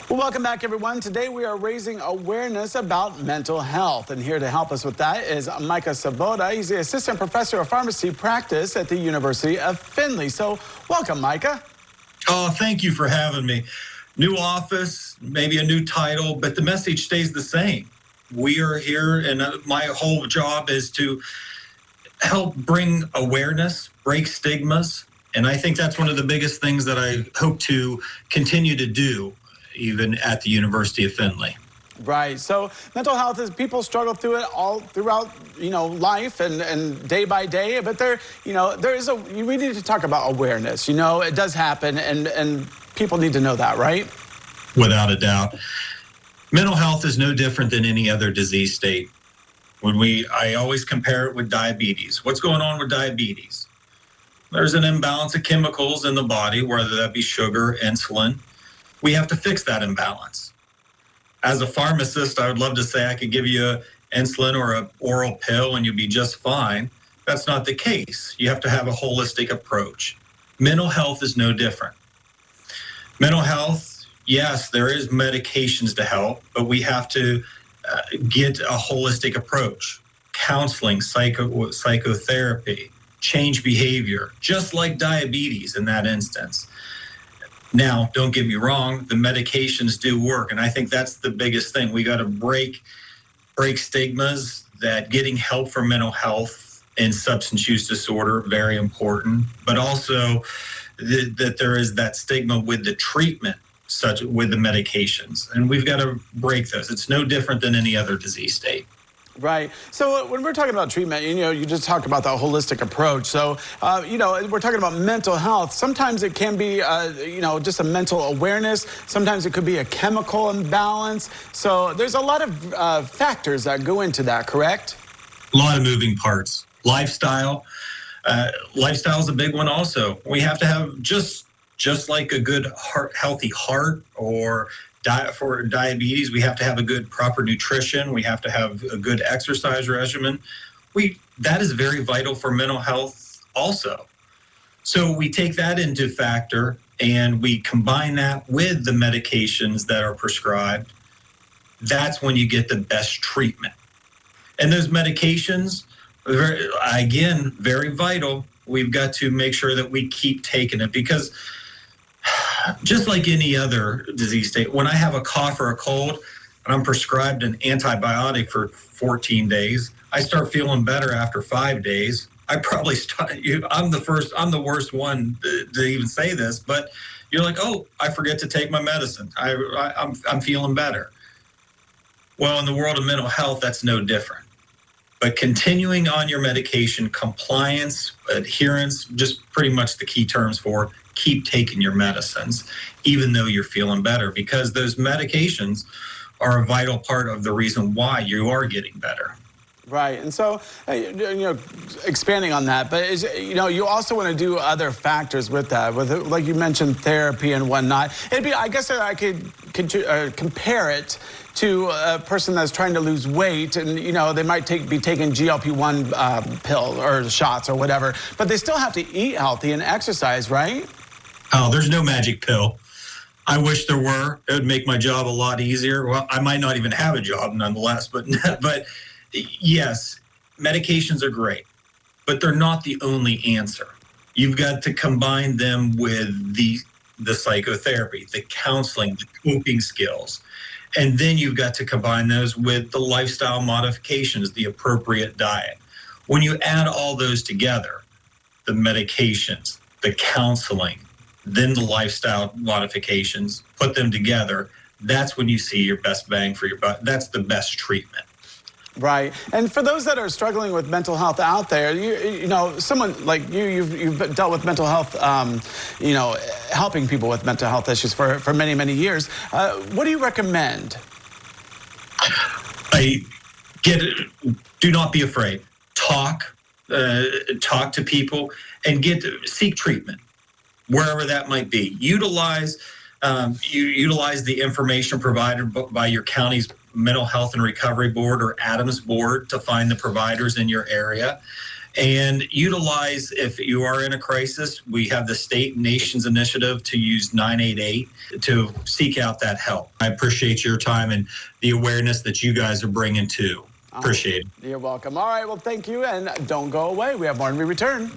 Well, welcome back, everyone. Today we are raising awareness about mental health. And here to help us with that is Micah Sobota. He's the assistant professor of pharmacy practice at the University of Findlay. So welcome, Micah. Oh, thank you for having me. New office, maybe a new title, but the message stays the same. We are here, and my whole job is to help bring awareness, break stigmas. And I think that's one of the biggest things that I hope to continue to do, even at the University of Findlay. Right. So mental health is people struggle through it all throughout, life and day by day. But we need to talk about awareness. It does happen and people need to know that, right? Without a doubt. Mental health is no different than any other disease state. I always compare it with diabetes. What's going on with diabetes? There's an imbalance of chemicals in the body, whether that be sugar, insulin. We have to fix that imbalance. As a pharmacist, I would love to say I could give you an insulin or an oral pill and you'll be just fine. That's not the case. You have to have a holistic approach. Mental health is no different. Mental health, yes, there is medications to help, but we have to get a holistic approach. Counseling, psychotherapy, change behavior, just like diabetes in that instance. Now, don't get me wrong, the medications do work, and I think that's the biggest thing. We got to break stigmas, that getting help for mental health and substance use disorder, very important, but also that there is that stigma with the treatment, such with the medications, and we've got to break those. It's no different than any other disease state. Right. So when we're talking about treatment, you just talk about the holistic approach. So, we're talking about mental health. Sometimes it can be, just a mental awareness. Sometimes it could be a chemical imbalance. So there's a lot of factors that go into that, correct? A lot of moving parts. Lifestyle. Lifestyle is a big one also. We have to have just like a good healthy heart or for diabetes, we have to have a good proper nutrition. We have to have a good exercise regimen. That is very vital for mental health also. So we take that into factor and we combine that with the medications that are prescribed. That's when you get the best treatment. And those medications, again, very vital. We've got to make sure that we keep taking it because just like any other disease state, when I have a cough or a cold and I'm prescribed an antibiotic for 14 days, I start feeling better after 5 days. I probably I'm the worst one to even say this, but you're like, oh, I forget to take my medicine. I'm feeling better. Well, in the world of mental health, that's no different. But continuing on your medication, compliance, adherence, just pretty much the key terms for keep taking your medicines, even though you're feeling better, because those medications are a vital part of the reason why you are getting better. Right. And so, expanding on that, but you also want to do other factors with that, like you mentioned, therapy and whatnot. I guess I could compare it to a person that's trying to lose weight and, they might be taking GLP-1 pill or shots or whatever, but they still have to eat healthy and exercise, right? Oh, there's no magic pill. I wish there were. It would make my job a lot easier. Well, I might not even have a job nonetheless, but yes, medications are great, but they're not the only answer. You've got to combine them with the psychotherapy, the counseling, the coping skills. And then you've got to combine those with the lifestyle modifications, the appropriate diet. When you add all those together, the medications, the counseling, then the lifestyle modifications, put them together, that's when you see your best bang for your buck. That's the best treatment. Right. And for those that are struggling with mental health out there, someone like you've dealt with mental health, helping people with mental health issues for many, many years. What do you recommend? Do not be afraid. Talk to people and seek treatment wherever that might be. Utilize the information provided by your county's Mental Health and Recovery Board or Adams Board to find the providers in your area and utilize, if you are in a crisis, we have the state and nation's initiative to use 988 to seek out that help. I appreciate your time and the awareness that you guys are bringing too. Appreciate it. You're welcome. All right, well, thank you, and don't go away. We have more when we return.